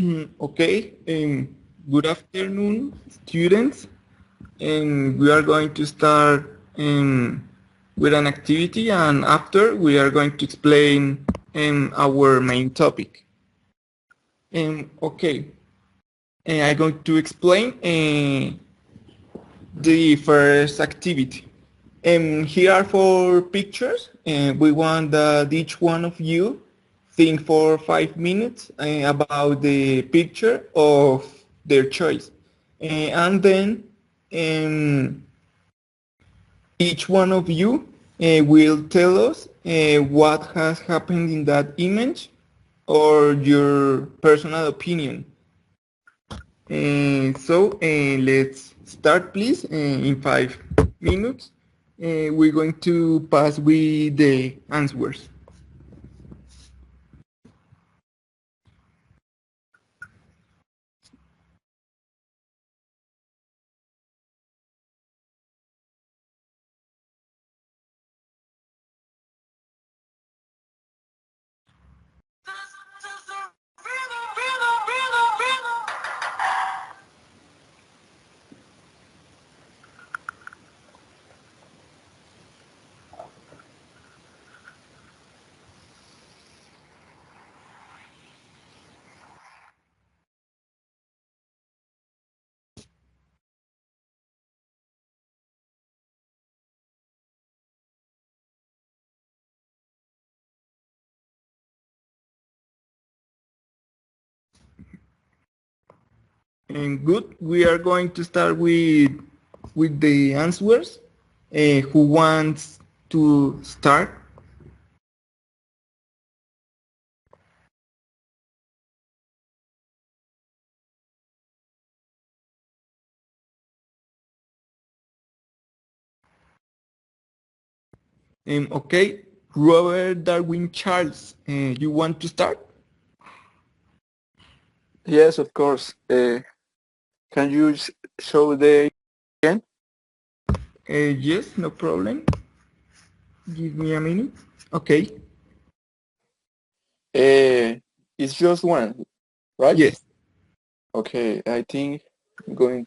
Okay, good afternoon, students. And we are going to start with an activity, and after we are going to explain our main topic. Okay, I'm going to explain the first activity. Here are four pictures, and we want that each one of you think for 5 minutes about the picture of their choice. And then um, each one of you will tell us what has happened in that image or your personal opinion. Let's start, please. In 5 minutes, we're going to pass with the answers. And good, we are going to start with the answers. Who wants to start? Okay, Robert Darwin Charles, you want to start? Yes, of course. Can you show the again? Yes, no problem. Give me a minute. Okay. It's just one, right? Yes. Okay, I think I'm going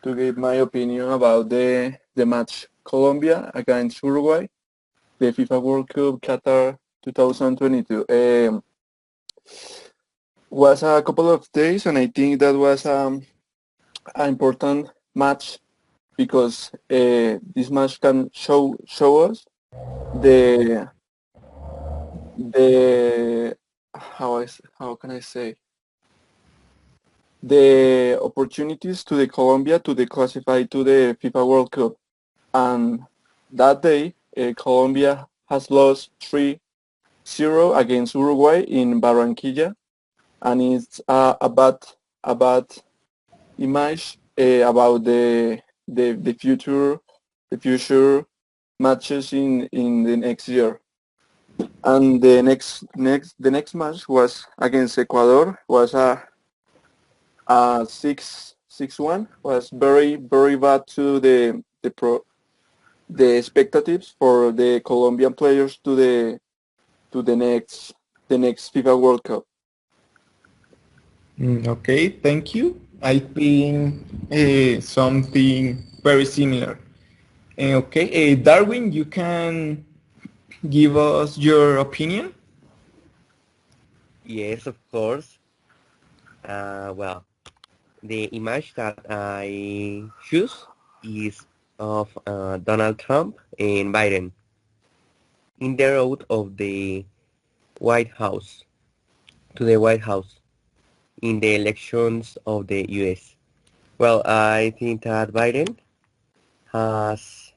to give my opinion about the match Colombia against Uruguay, the FIFA World Cup Qatar 2022. Was a couple of days, and I think that was an important match because this match can show us the the how can I say the opportunities to the Colombia to the classify to the FIFA World Cup. And that day, Colombia has lost 3-0 against Uruguay in Barranquilla, and it's a bad image about the future matches in the next year. And the next match was against Ecuador. Was a 6-1. Was very bad to the expectations for the Colombian players to the next FIFA World Cup. Okay, thank you. I think something very similar. Okay, Darwin, you can give us your opinion? Yes, of course. Well, the image that I choose is of Donald Trump and Biden in the road of the White House to the White House in the elections of the U.S. Well, I think that Biden has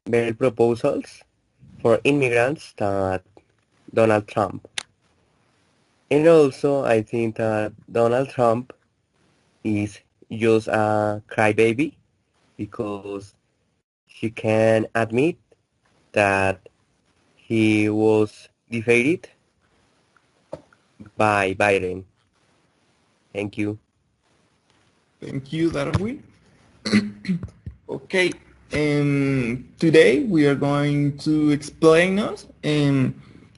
better proposals for immigrants than Donald Trump. And also, I think that Donald Trump is just a crybaby because he can admit that he was defeated by Biden. Thank you. Thank you, Darwin. Okay, today we are going to explain us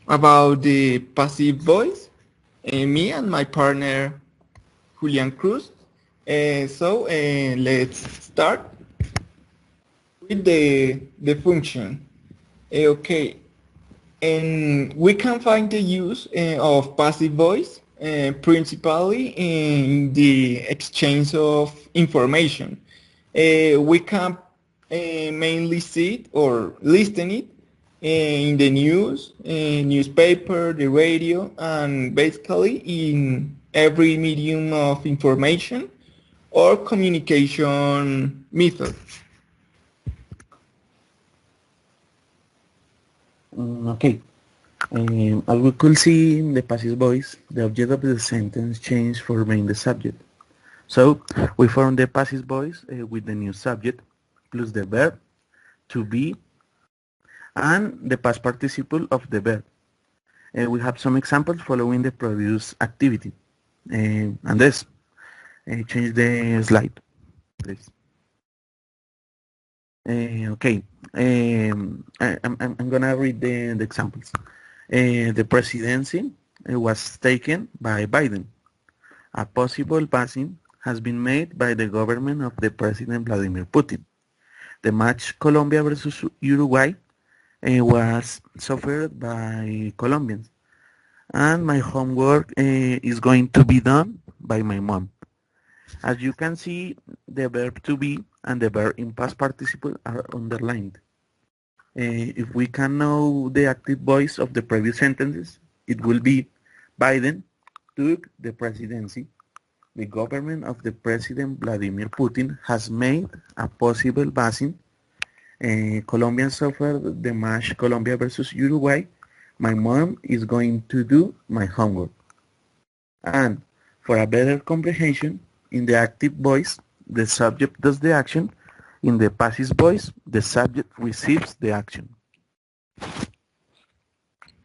about the passive voice. Me and my partner Julian Cruz. So let's start with the function. Okay, and we can find the use of passive voice principally in the exchange of information. We can mainly see it or listen it in the news, newspaper, the radio, and basically in every medium of information or communication method. Okay. As we could see in the passive voice, the object of the sentence changed for being the subject. So we form the passive voice with the new subject plus the verb to be and the past participle of the verb. We have some examples following the previous activity. Andres, change the slide, please. Okay, I'm gonna read the examples. The presidency was taken by Biden. A possible vaccine has been made by the government of the President Vladimir Putin. The match Colombia versus Uruguay was suffered by Colombians. And my homework is going to be done by my mom. As you can see, the verb to be and the verb in past participle are underlined. If we can know the active voice of the previous sentences, it will be Biden took the presidency. The government of the President Vladimir Putin has made a possible vaccine. Colombians suffered the match Colombia versus Uruguay. My mom is going to do my homework. And for a better comprehension, in the active voice, the subject does the action. In the passive voice, the subject receives the action.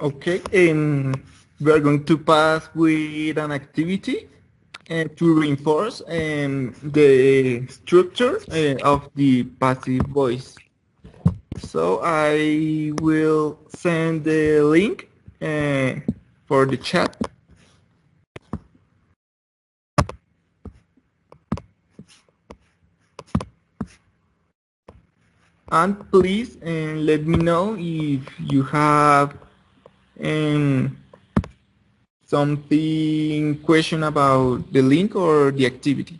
Okay, and we are going to pass with an activity to reinforce the structure of the passive voice. So I will send the link for the chat. And please let me know if you have something question about the link or the activity.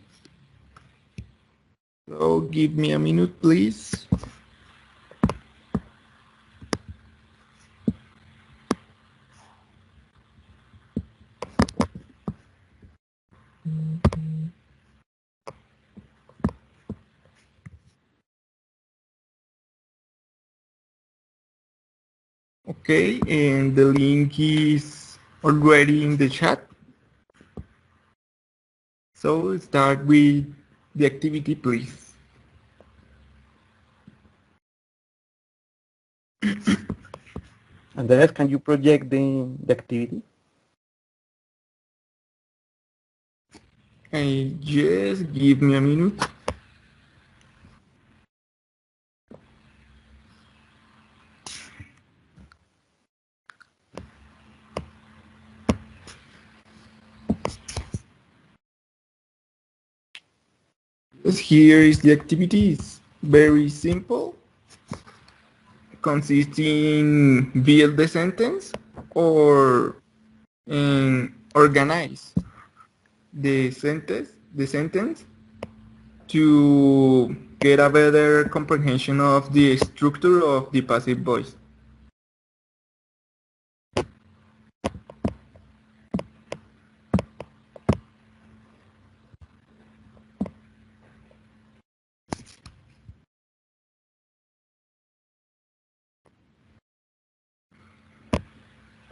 So give me a minute, please. Okay, and the link is already in the chat. So start with the activity, please. Andres, can you project the activity? Yes, give me a minute. Yes, here is the activity. It's very simple. Consisting build the sentence or organize the sentence to get a better comprehension of the structure of the passive voice.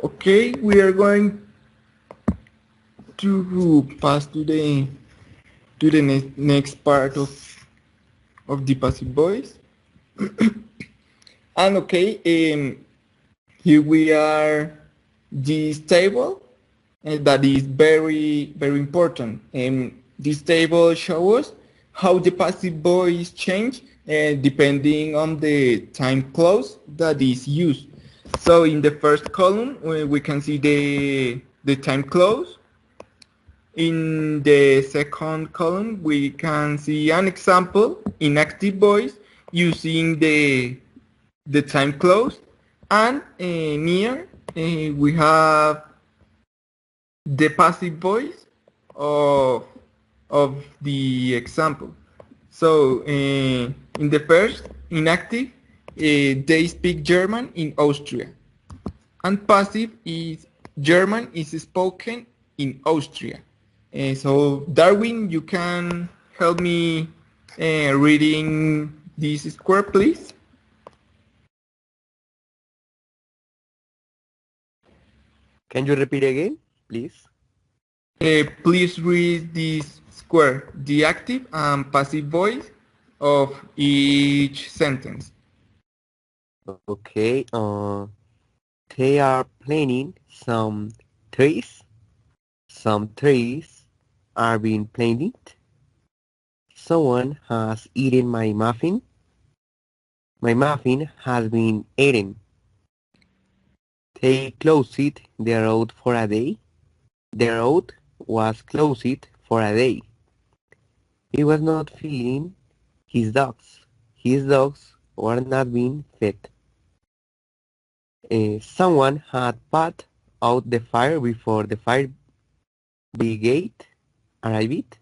Okay, we are going to pass to the next part of the passive voice. And okay, here we are this table that is very important. This table shows us how the passive voice change depending on the time clause that is used. So in the first column we can see the time clause. In the second column, we can see an example in active voice using the time clause, and near we have the passive voice of the example. So in the first, in active, they speak German in Austria, and passive is German is spoken in Austria. So Darwin, you can help me reading this square, please. Can you repeat again, please? Please read this square, the active and passive voice of each sentence. Okay. They are planting some trees. Some trees are being planted. Someone has eaten my muffin. My muffin has been eaten. They closed the road for a day. The road was closed for a day. He was not feeding his dogs. His dogs were not being fed. Someone had put out the fire before the fire brigade arrived.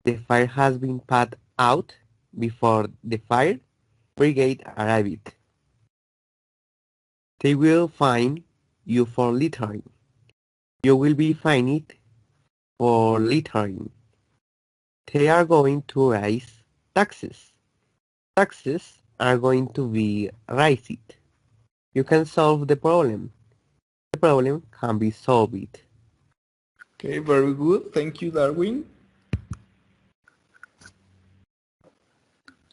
The fire has been put out before the fire brigade arrived. They will fine you for littering. You will be fined for littering. They are going to raise taxes. Taxes are going to be raised. You can solve the problem. The problem can be solved. Okay, very good. Thank you, Darwin.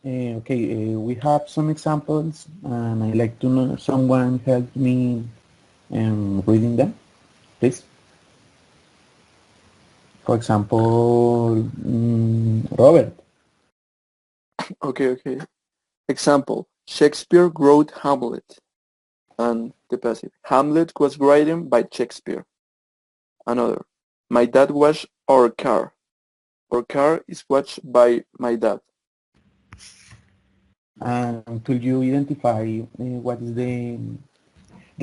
Okay, we have some examples, and I'd like to know someone help me reading them, please. For example, Robert. Okay. Example, Shakespeare wrote Hamlet. And the passive, Hamlet was written by Shakespeare. Another, my dad washed our car. Our car is washed by my dad. And could you identify what is the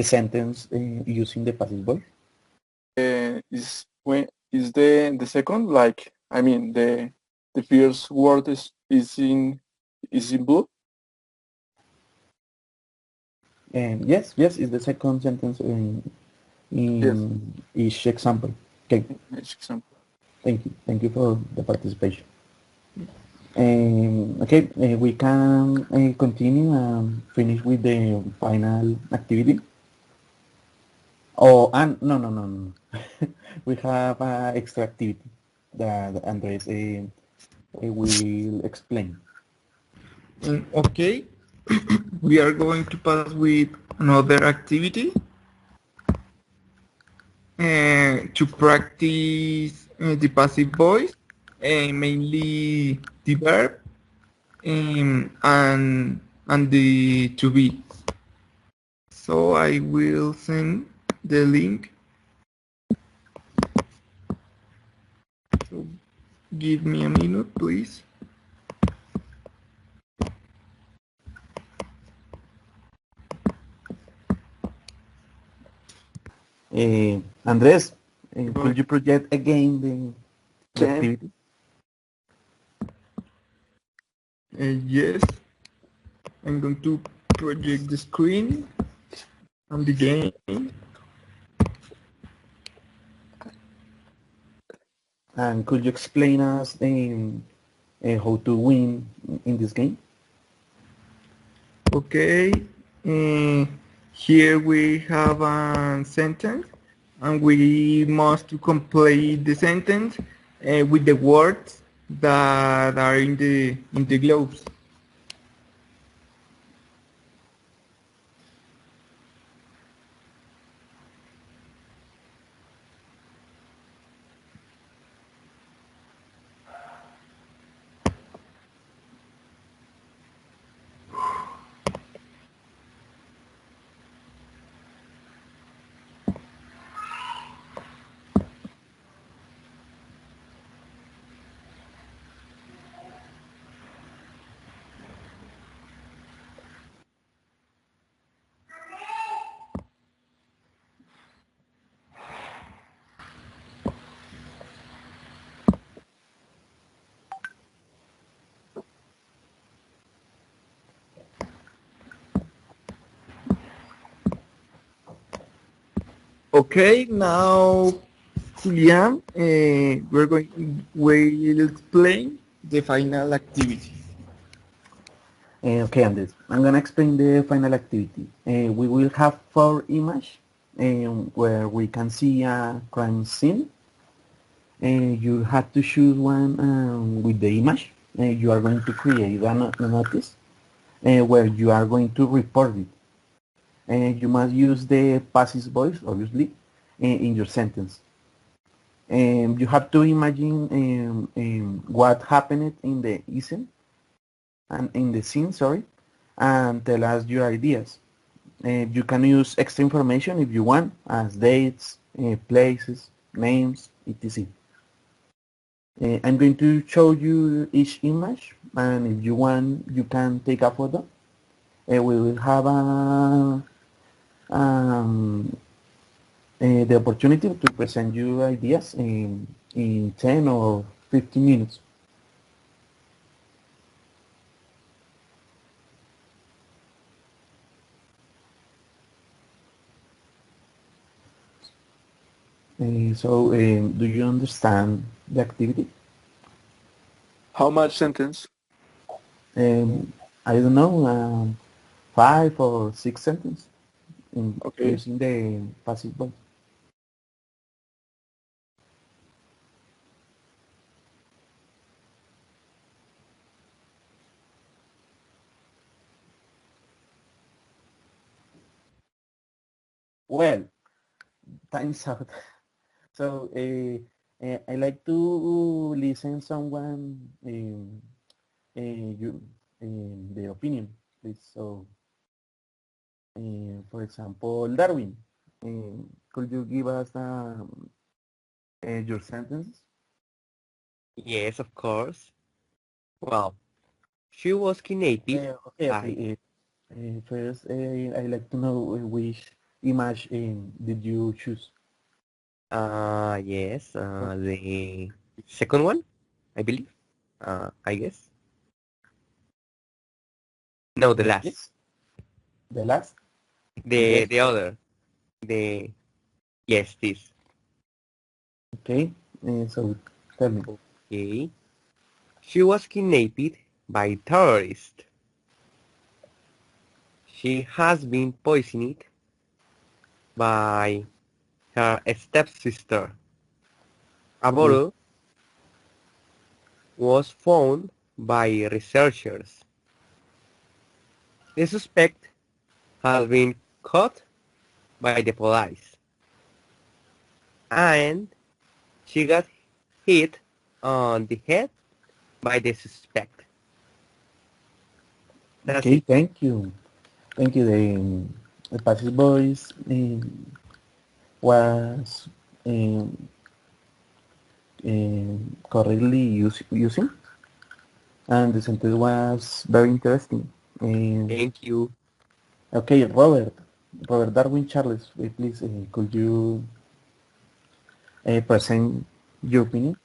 sentence using the passive voice? Is the second, like, I mean, the first word is in blue? Yes, is the second sentence in Yes. each example. Okay, Next example. thank you for the participation. Okay, we can continue and finish with the final activity. Oh, and no. We have extra activity that Andres will explain. Okay, we are going to pass with another activity to practice the passive voice, mainly the verb and the to be. So I will send the link. So give me a minute, please. Andres, could you project again the Okay. activity? Yes, I'm going to project the screen and the game. And could you explain us how to win in this game? Okay, here we have a sentence, and we must to complete the sentence with the words that are in the globes. Okay, now Julian, will explain the final activity. Okay, Andres, I'm gonna explain the final activity. We will have 4 images where we can see a crime scene. You have to choose one with the image. You are going to create a notice where you are going to report it. You must use the passive voice, obviously, in your sentence. You have to imagine what happened in the scene, and in the scene, sorry, and tell us your ideas. You can use extra information if you want, as dates, places, names, etc. I'm going to show you each image, and if you want, you can take a photo. We will have the opportunity to present you ideas in 10 or 15 minutes. Do you understand the activity? How much sentence? I don't know, 5 or 6 sentences Okay. using the passive voice. Well, time's out. So I like to listen someone you the opinion, please. So for example, Darwin, could you give us your sentences? Yes, of course. Well, she was kidnapped Okay, by, okay. First, I'd like to know which image did you choose? yes, the second one, I believe. I guess. No, the last. Yes, the last. The Yes. the other. The yes, this. Okay. So tell me. Okay. She was kidnapped by terrorists. She has been poisoned by her stepsister. A Okay. bottle was found by researchers. The suspect has been caught by the police, and she got hit on the head by the suspect. That's Okay. it. Thank you. Thank you. The passive voice was um, correctly using, and the sentence was very interesting. Thank you. Okay, Robert Darwin Charles, please, could you present your opinion?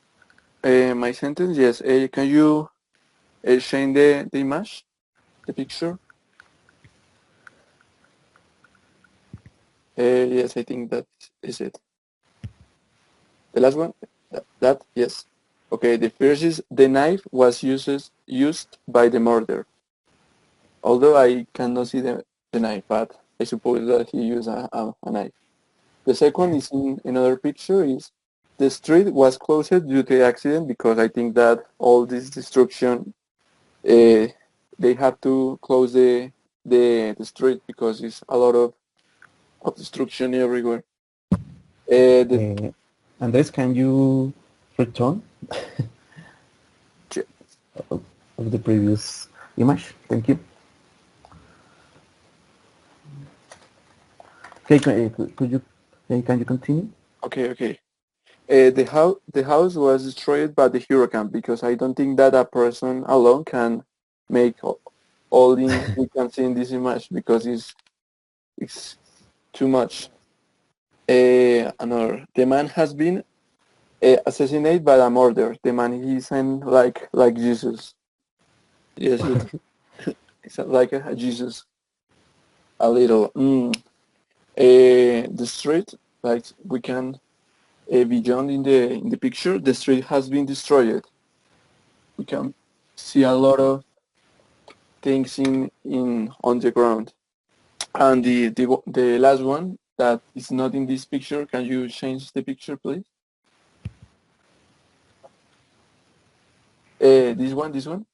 My sentence, yes. Can you change the image, the picture? Yes, I think that is it. The last one? That? Yes. Okay, the first is the knife was used by the murderer. Although I cannot see the knife, but I suppose that he used a knife. The second is in another picture is the street was closed due to the accident because I think that all this destruction, they have to close the street because it's a lot of destruction everywhere. The Uh, Andres, can you return of, of the previous image? Thank you. Okay, could you can you continue? okay. The house was destroyed by the hurricane because I don't think that a person alone can make all in we can see in this image because it's too much. Another, the man has been assassinated by a murder. The man he's like Jesus. Yes, it's like a Jesus a little. The street. Like we can beyond in the picture, the street has been destroyed. We can see a lot of things in on the ground. And the last one that is not in this picture, can you change the picture, please? This one.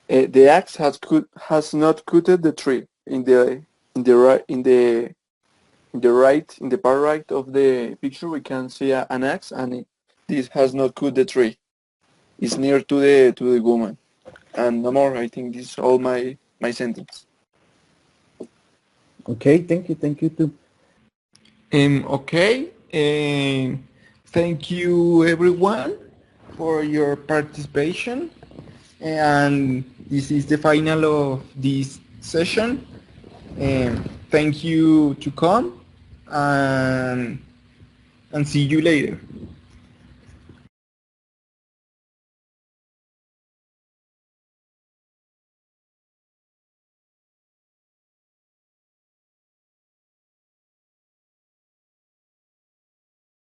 The axe has not cutted the tree. In the far right of the picture, we can see an axe, and this has not cut the tree. It's near to the woman. And no more. I think this is all my sentence. Okay, thank you too. Okay. Thank you everyone for your participation. And this is the final of this session. Thank you to come and see you later.